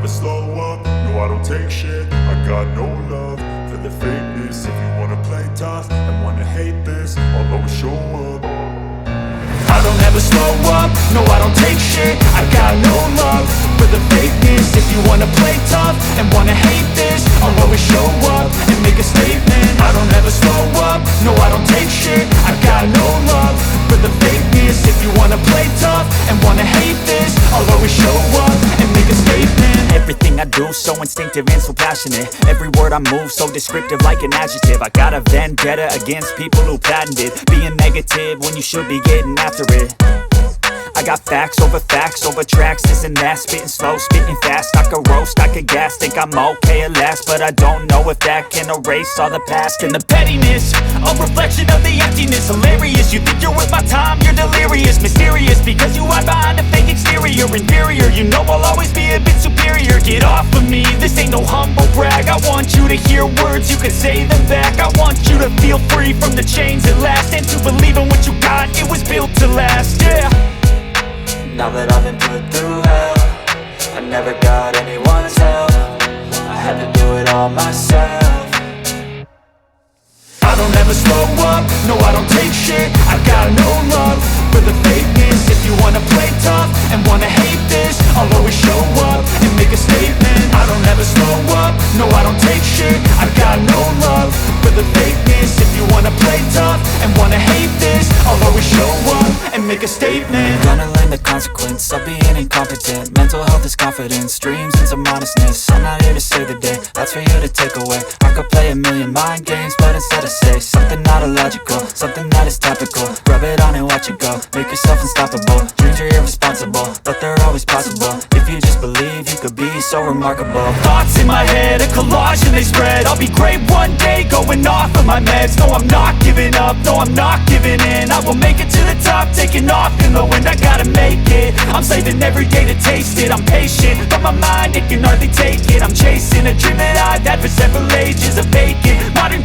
slow up, no I don't take shit. I got no love for the fakeness. If you wanna play tough and wanna hate this, I'll always show up. I don't ever slow up, no I don't take shit. I got no love for the fakeness. If you wanna play tough and wanna hate this, I'll always show up and make a statement. I don't ever slow up, no I don't take shit. I got no love for the fakeness. If you wanna play tough and wanna hate this, I'll always show up and make a statement. Everything I do so instinctive and so passionate. Every word I move so descriptive like an adjective. I got a vendetta against people who patented being negative when you should be getting after it. I got facts over tracks, this and that. Spitting slow, spitting fast, I could roast, I could gas. Think I'm okay at last, but I don't know if that can erase all the past. And the pettiness, a reflection of the emptiness. Hilarious, you think you're worth my time, you're delirious. Mysterious, because you hide behind a fake exterior. Inferior, you know I'll always be a bit superior. Get off of me, this ain't no humble brag. I want you to hear words, you can say them back. I want you to feel free from the chains at last, and to believe in what you got, it was built to last, yeah. Now that I've been put through hell, I never got anyone's help. I had to do it all myself. I don't ever slow up, no I don't take shit. I got no love for the fakeness. If you wanna play tough and wanna hate this, I'll always show up and make a statement. I don't ever slow up, no I don't take shit. I got no love for the fakeness. If you wanna play tough and wanna hate this, I'll always show up and make a statement. Gonna learn the consequence of being incompetent. Mental health is confidence, dreams and some honestness. I'm not here to save the day, that's for you to take away. I could play a million mind games, but instead I say something not illogical, something that is topical. Rub it on and watch it go, make yourself unstoppable. Dreams are irresponsible, but they're always possible. If you just believe, you could be so remarkable. Thoughts in my head, a collage and they spread. I'll be great one day, going off of my meds. No, I'm not giving up, no, I'm not giving in. I will make it to the top, taking off in the wind. I gotta make it, I'm saving every day to taste it. I'm patient, but my mind, it can hardly take it. I'm chasing a dream that I've had for several ages. A vacant modern